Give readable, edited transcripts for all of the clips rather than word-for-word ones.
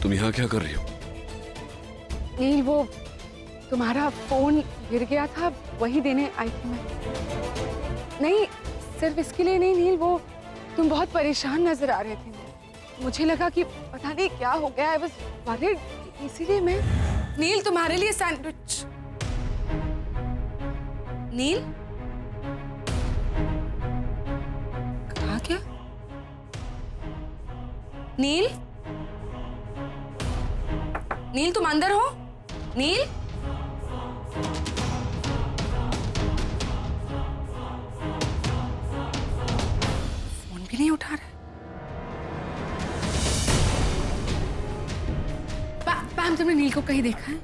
तुम यहाँ क्या कर रही हो? नील, वो तुम्हारा फोन गिर गया था, वही देने आई थी मैं। नहीं, सिर्फ इसके लिए नहीं नील, वो तुम बहुत परेशान नजर आ रहे थे। मुझे लगा कि पता नहीं क्या हो गया, आई वाज वरीड, इसीलिए मैं। नील, तुम्हारे लिए सैंडविच। नील, कहाँ क्या? नील, नील तुम अंदर हो? नील, फोन भी नहीं उठा रहा। पैम, तुमने नील को कहीं देखा है?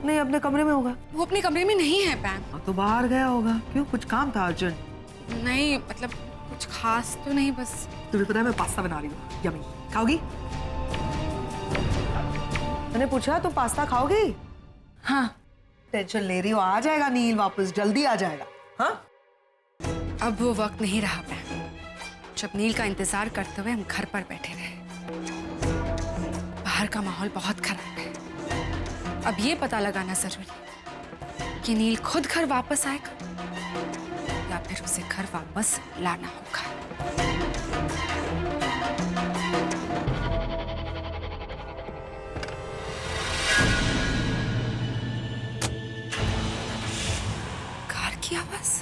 नहीं, अपने कमरे में होगा। वो अपने कमरे में नहीं है पैम। हाँ, तो बाहर गया होगा। क्यों, कुछ काम था अर्जेंट? नहीं, मतलब कुछ खास तो नहीं, बस। तुम्हें पता है मैं पास्ता बना रही हूँ, यम्मी। खाओगी? मैंने पूछा तुम पास्ता खाओगी? हाँ। टेंशन ले रही हो, आ जाएगा नील वापस, जल्दी आ जाएगा। हाँ, अब वो वक्त नहीं रहा पैम, जब नील का इंतजार करते हुए हम घर पर बैठे रहे। बाहर का माहौल बहुत खराब है। अब ये पता लगाना जरूरी है कि नील खुद घर वापस आएगा या फिर उसे घर वापस लाना होगा। कार की आवाज।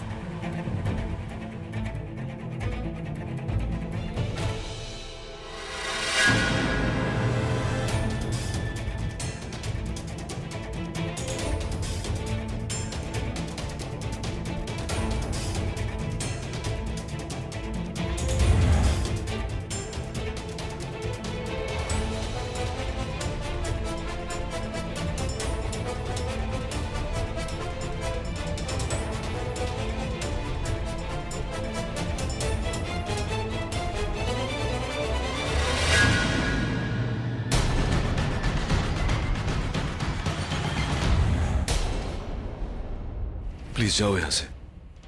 प्लीज जाओ यहाँ से।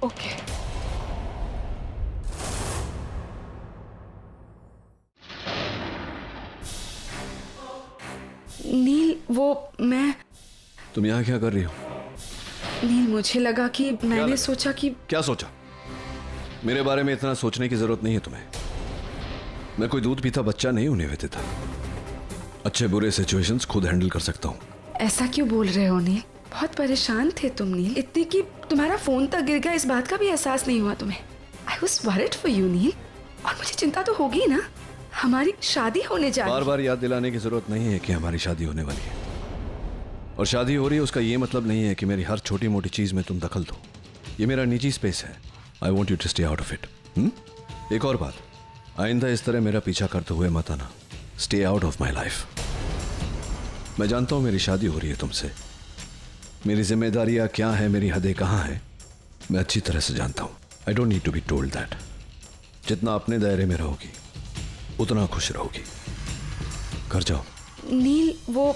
ओके। नील, वो मैं। तुम यहाँ क्या कर रही हो? नील, मुझे लगा कि मैंने सोचा कि। क्या सोचा? मेरे बारे में इतना सोचने की जरूरत नहीं है तुम्हें। मैं कोई दूध पीता बच्चा नहीं हूं निवेदिता। अच्छे बुरे सिचुएशंस खुद हैंडल कर सकता हूँ। ऐसा क्यों बोल रहे हो नील? बहुत परेशान थे तुम नील, इतनी कि तुम्हारा फोन तक गिर गया, इस बात का भी एहसास नहीं हुआ तुम्हें। I was worried for you Neel, और मुझे चिंता तो होगी ना, हमारी शादी होने जा रही है। बार बार याद दिलाने की जरूरत नहीं है कि हमारी शादी होने वाली है, और शादी हो रही है उसका ये मतलब नहीं है कि मेरी हर छोटी मोटी चीज में तुम दखल दो। ये मेरा निजी स्पेस है। I want you to stay out of it. एक और बात, आइंदा इस तरह मेरा पीछा करते हुए मत आना। Stay out of my life. मैं जानता हूं मेरी शादी हो रही है तुमसे, मेरी जिम्मेदारियां क्या है, मेरी हदें कहाँ हैं, मैं अच्छी तरह से जानता हूं। I don't need to be told that. जितना अपने दायरे में रहोगी उतना खुश रहोगी। घर जाओ। नील, वो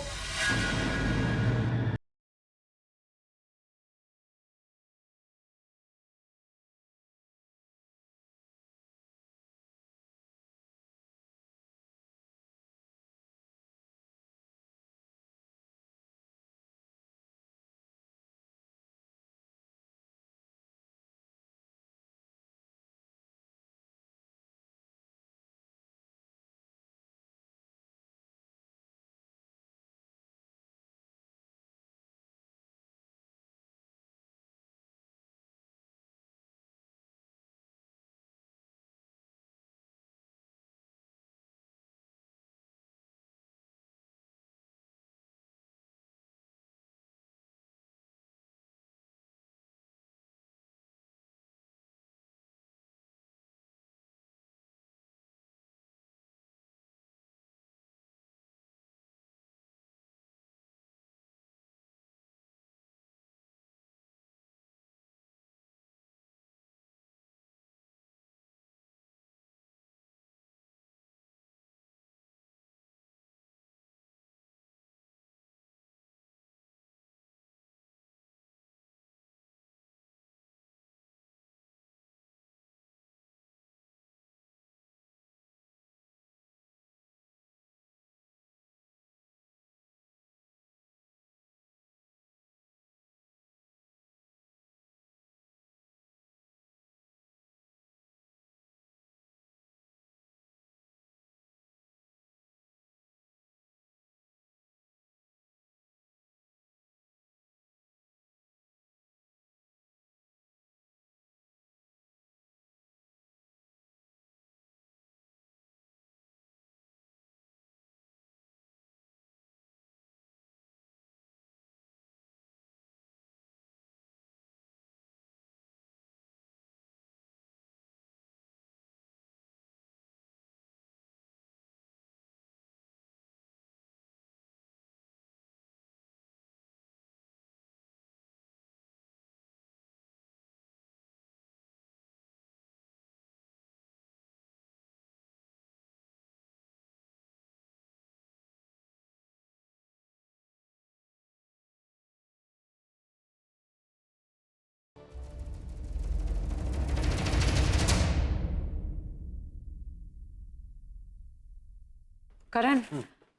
करण,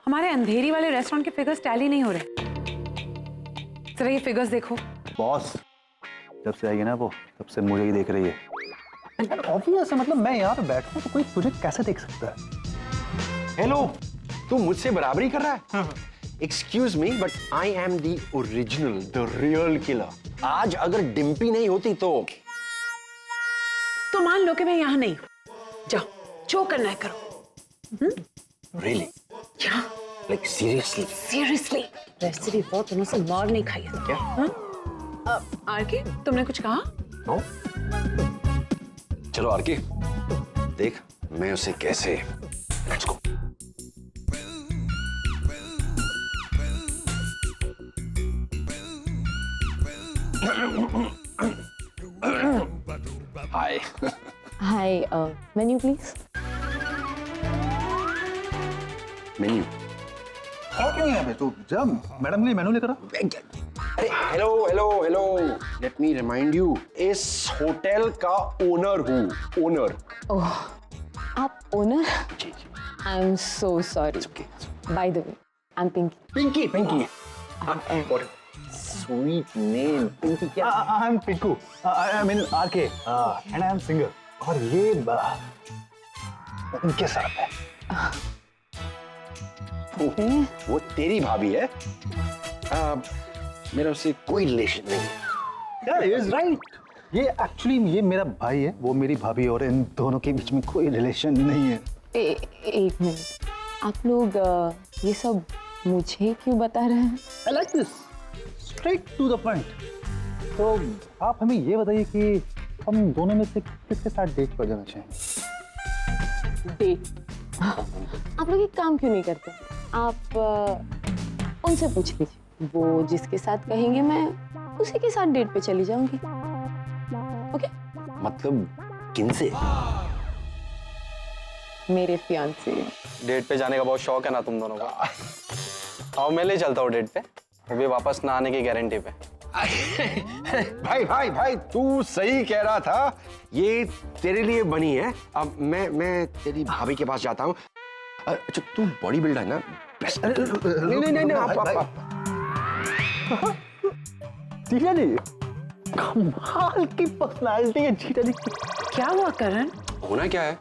हमारे अंधेरी वाले रेस्टोरेंट के फिगर्स टैली नहीं हो रहे। जरा ये फिगर्स देखो। बॉस जब से आई है ना वो, तब से मुझे ही देख रही है। ऑब्वियस है, मतलब मैं यहाँ पे बैठा हूँ तो कोई तुझे कैसे देख सकता है? हेलो, तू मुझसे बराबरी कर रहा है? Excuse me, but I am the original, the real killer. आज अगर डिम्पी नहीं होती तो मान लो कि मैं यहाँ नहीं हूँ। जाओ, जो करना है करो। रियली? क्या? Like seriously? सीरियसली? वैसे भी बहुत दिनों से मार नहीं खाई है। क्या? आरके, तुमने कुछ कहा? नो। चलो आरके, देख मैं उसे कैसे। Let's go. Hi. Hi, menu please. Menu? और क्यों यहाँ पे? तू जब मैडम के लिए मेनू लेकर आ। अरे hello hello hello, let me remind you, इस होटल का ओनर हूँ, ओनर। Oh, आप owner? जी जी। I'm so sorry. By the way, I'm Pinky. Pinky, Pinky. Sweet name, Pinky क्या? I am Pinku, I mean RK, and I am singer. और ये उनके साथ है। वो तेरी भाभी है। मेरा उससे कोई रिलेशन नहीं है। Yeah, he is right. ये एक्चुअली ये मेरा भाई है, वो मेरी भाभी, और इन दोनों के बीच में कोई रिलेशन नहीं है। एक मिनट, आप लोग ये सब मुझे क्यों बता रहे हैं? I like this. Straight to the point. तो आप हमें ये बताइए कि हम दोनों में से किसके साथ डेट पर जाना चाहेंगे? डेट? आप लोग एक काम क्यों नहीं करते? आप उनसे पूछ लीजिए, वो जिसके साथ कहेंगे मैं उसी के साथ डेट पे चली जाऊंगी। ओके? मतलब किनसे? मेरे फियांसे। डेट पे जाने का बहुत शौक है ना तुम दोनों का? आओ मैं ले चलता हूँ डेट पे, वो भी वापस ना आने की गारंटी पे। भाई भाई भाई, तू सही कह रहा था, ये तेरे लिए बनी है। अब मैं तेरी भाभी के पास जाता हूँ। अच्छा तू बॉडी बिल्डर है ना? नहीं आप। जीजा जी, कमाल की पर्सनालिटी है जीजा जी। क्या हुआ करण? होना क्या है,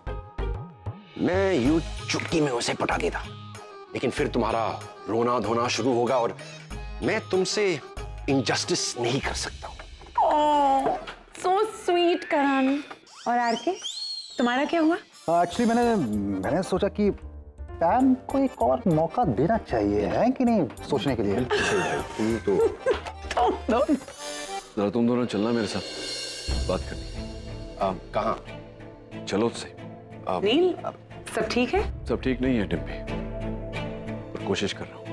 मैं यूं चुटकी में उसे पटा देता, लेकिन फिर तुम्हारा रोना धोना शुरू होगा और मैं तुमसे इनजस्टिस नहीं कर सकता हूँ। सो स्वीट करण। और आरके, तुम्हारा क्या हुआ? एक्चुअली मैंने सोचा कि पैम को एक और मौका देना चाहिए, है कि नहीं, सोचने के लिए। जरा तुम दोनों चलना मेरे साथ, बात करनी। कहाँ? चलो से। नील, सब ठीक है? सब ठीक नहीं है डिम्पी, पर कोशिश कर रहा हूँ।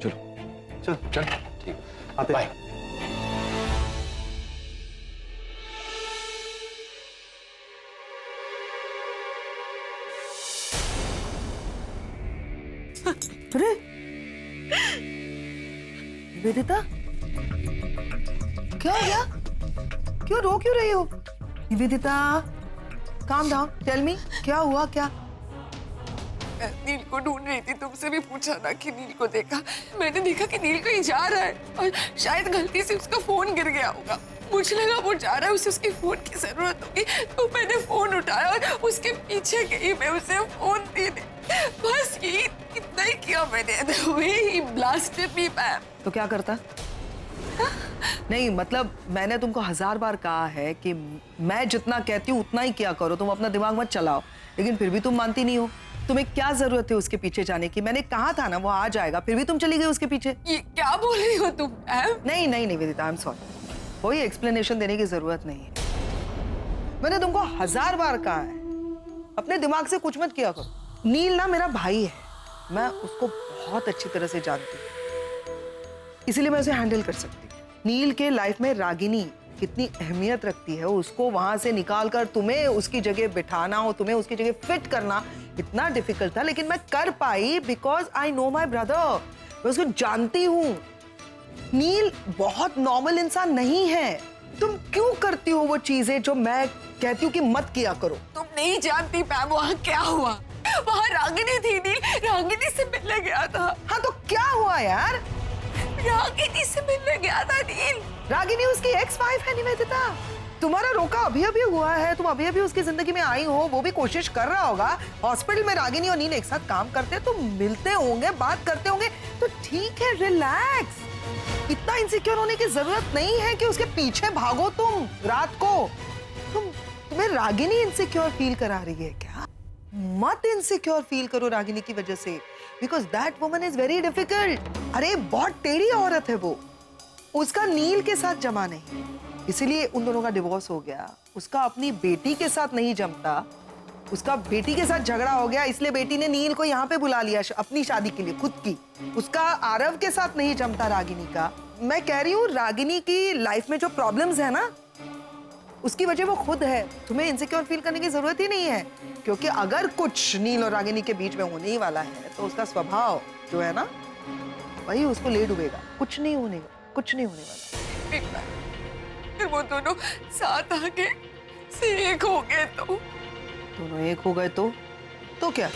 चलो चल चल ठीक, आते बाय। अरे निवेदिता, क्या हो गया? क्यों रो क्यों रही हो? Nivedita, calm down, tell me, क्या हुआ? क्या? नील को ढूंढ रही थी, तुमसे भी पूछा ना कि नील को देखा। मैंने देखा कि नील कहीं जा रहा है और शायद गलती से उसका फोन गिर गया होगा। मुझे लगा वो जा रहा है, उसे उसके फोन की जरूरत होगी, तो मैंने फोन उठाया और उसके पीछे गई, मैं उसे फोन देने। बस ये इतना ही किया मैंने। The way he blasted me, ma'am. तो क्या करता? नहीं मतलब मैंने तुमको 1000 बार कहा है कि मैं जितना कहती हूँ उतना ही किया करो, तुम अपना दिमाग मत चलाओ, लेकिन फिर भी तुम मानती नहीं हो। तुम्हें क्या जरूरत है उसके पीछे जाने की? मैंने कहा था ना वो आ जाएगा, फिर भी तुम चली गई उसके पीछे। ये क्या बोल रही हो तुम? नहीं नहीं निवेदिता, आई एम सॉरी, कोई एक्सप्लेनेशन देने की जरूरत नहीं है। मैंने तुमको 1000 बार कहा है, अपने दिमाग से कुछ मत किया करो। नील ना मेरा भाई है, मैं उसको बहुत अच्छी तरह से जानती हूँ, इसीलिए मैं उसे हैंडल कर सकती हूँ। नील के लाइफ में रागिनी कितनी अहमियत रखती है, उसको वहां से निकाल कर तुम्हें उसकी जगह बिठाना और तुम्हें उसकी जगह फिट करना इतना डिफिकल्ट था, लेकिन मैं कर पाई because I know my brother. मैं उसको जानती हूँ। नील बहुत नॉर्मल इंसान नहीं है। तुम क्यों करती हो वो चीजें जो मैं कहती हूँ कि मत किया करो? तुम नहीं जानती मैम वहाँ क्या हुआ। वहाँ रागिनी थी नील, रागिनी से मिलने गया था। हाँ तो क्या हुआ यार? रागिनी से मिलने गया था नील। रागिनी उसकी एक्स वाइफ है निवेदिता। तुम्हारा रोका अभी अभी हुआ है, तुम अभी अभी उसकी जिंदगी में आई हो, वो भी कोशिश कर रहा होगा। हॉस्पिटल में रागिनी और नील एक साथ काम करते हैं तो मिलते होंगे, बात करते होंगे, तो ठीक है, रिलैक्स। इतना इनसिक्योर होने की जरूरत नहीं है कि उसके पीछे भागो तुम रात को। तुम्हें रागिनी इनसिक्योर फील करा रही है क्या? मत इनसिक्योर फील करो रागिनी की वजह से, because that woman is very difficult. अरे बहुत टेढ़ी औरत है वो, उसका नील के साथ जमा नहीं, इसीलिए उन दोनों का डिवोर्स हो गया। उसका अपनी बेटी के साथ नहीं जमता, उसका बेटी के साथ झगड़ा हो गया, इसलिए बेटी ने नील को यहाँ पे बुला लिया अपनी शादी के लिए, खुद की। उसका आरव के साथ नहीं जमता रागिनी का। मैं कह रही हूँ रागिनी की लाइफ में जो प्रॉब्लम्स है ना, उसकी वजह वो खुद है। तुम्हें इनसिक्योर फील करने की जरूरत ही नहीं है, क्योंकि अगर कुछ नील और रागिनी के बीच में होने ही वाला है तो उसका स्वभाव जो है ना, वही उसको ले डूबेगा। कुछ नहीं होने वाला। एक बार फिर वो दोनों साथ आके से एक हो गए तो दोनों एक हो गए तो क्या?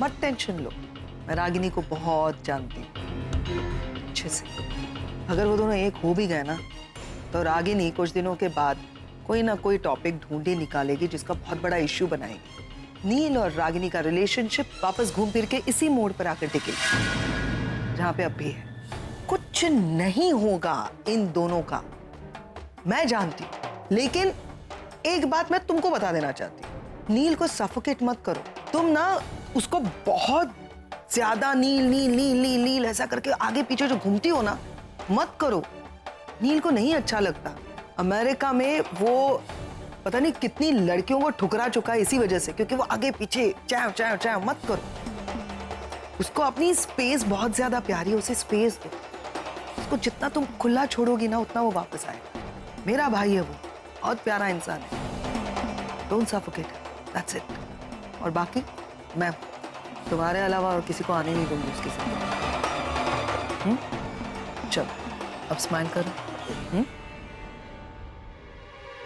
मत टेंशन लो, मैं रागिनी को बहुत जानती हूँ अच्छे से। अगर वो दोनों एक हो भी गए ना, तो रागिनी कुछ दिनों के बाद कोई ना कोई टॉपिक ढूंढे निकालेगी जिसका बहुत बड़ा इश्यू बनाएगी। नील और रागिनी का रिलेशनशिप वापस घूम फिर के इसी मोड़ पर आकर टिकेगी जहां पे अब भी है। कुछ नहीं होगा इन दोनों का, मैं जानती हूं। लेकिन एक बात मैं तुमको बता देना चाहती हूँ, नील को सफोकेट मत करो। तुम ना उसको बहुत ज्यादा नील नील नील नील नील ऐसा करके आगे पीछे जो घूमती हो ना, मत करो। नील को नहीं अच्छा लगता। अमेरिका में वो पता नहीं कितनी लड़कियों को ठुकरा चुका है इसी वजह से, क्योंकि वो आगे पीछे चाव चाव चाव। मत करो। उसको अपनी स्पेस बहुत ज्यादा प्यारी है, उसे स्पेस दो। उसको जितना तुम खुला छोड़ोगी ना, उतना वो वापस आएगा। मेरा भाई है वो, बहुत प्यारा इंसान है। Don't suffocate, that's it. और बाकी मैं तुम्हारे अलावा और किसी को आने नहीं दूंगी उसके साथ। चलो अब स्माइल करो।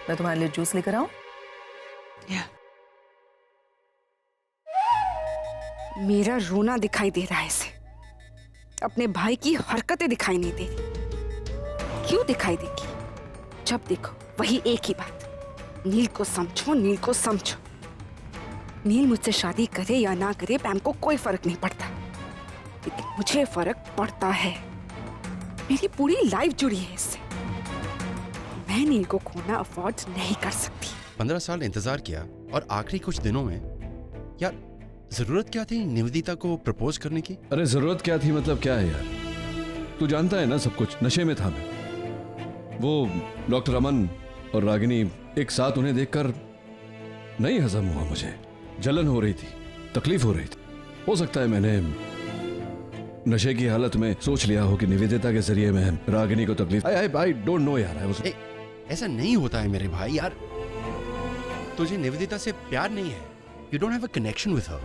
मैं तुम्हारे लिए जूस लेकर आऊं? मेरा रोना दिखाई दे रहा है इसे, अपने भाई की हरकतें दिखाई नहीं दे रही। क्यों दिखाई देगी? जब देखो वही एक ही बात, नील को समझो, नील को समझो। नील मुझसे शादी करे या ना करे पैम को कोई फर्क नहीं पड़ता, लेकिन मुझे फर्क पड़ता है। मेरी पूरी लाइफ जुड़ी है इससे। मैं नील को खोना अफोर्ड नहीं कर सकती। 15 साल इंतजार किया और आखिरी कुछ दिनों में यार जरूरत क्या थी निवेदिता को प्रपोज करने की? अरे जरूरत क्या थी मतलब क्या है यार, तू जानता है ना सब कुछ। नशे में था मैं। वो डॉक्टर अमन और रागिनी एक साथ, उन्हें देखकर नहीं हजम हुआ मुझे। जलन हो रही थी, तकलीफ हो रही थी। हो सकता है मैंने नशे की हालत में सोच लिया हो कि निवेदिता के जरिए मैं रागिनी को तकलीफ। आई डोंट नो यार। ऐसा नहीं होता है मेरे भाई यार, तुझे निवेदिता से प्यार नहीं है। You don't have a connection with her.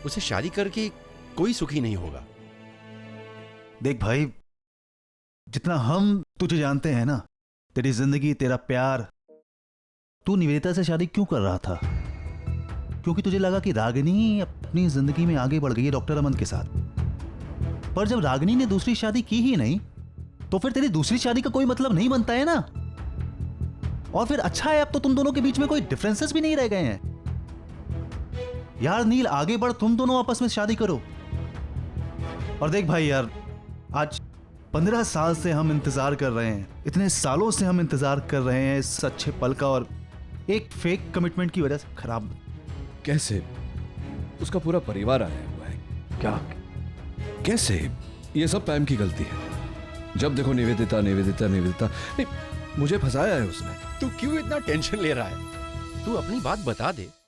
उसे शादी करके कोई सुखी नहीं होगा। देख भाई, जितना हम तुझे जानते हैं ना, तेरी जिंदगी, तेरा प्यार, तू निवेदिता से शादी क्यों कर रहा था? क्योंकि तुझे लगा कि रागिनी अपनी जिंदगी में आगे बढ़ गई है डॉक्टर अमन के साथ। पर जब रागिनी ने दूसरी शादी की ही नहीं, तो फिर तेरी दूसरी शादी का कोई मतलब नहीं बनता है ना। और फिर अच्छा है, अब तो तुम दोनों के बीच में कोई डिफरेंसेस भी नहीं रह गए हैं। यार नील, आगे बढ़, तुम दोनों आपस में शादी करो। और देख भाई यार, आज 15 साल से हम इंतजार कर रहे हैं, इतने सालों से हम इंतजार कर रहे हैं इस अच्छे पल का, और एक फेक कमिटमेंट की वजह से खराब। कैसे? उसका पूरा परिवार आया हुआ है। क्या? कैसे? ये सब पैम की गलती है। जब देखो निवेदिता निवेदिता निवेदिता। नहीं, मुझे फंसाया है उसने। तू क्यों इतना टेंशन ले रहा है? तू अपनी बात बता दे,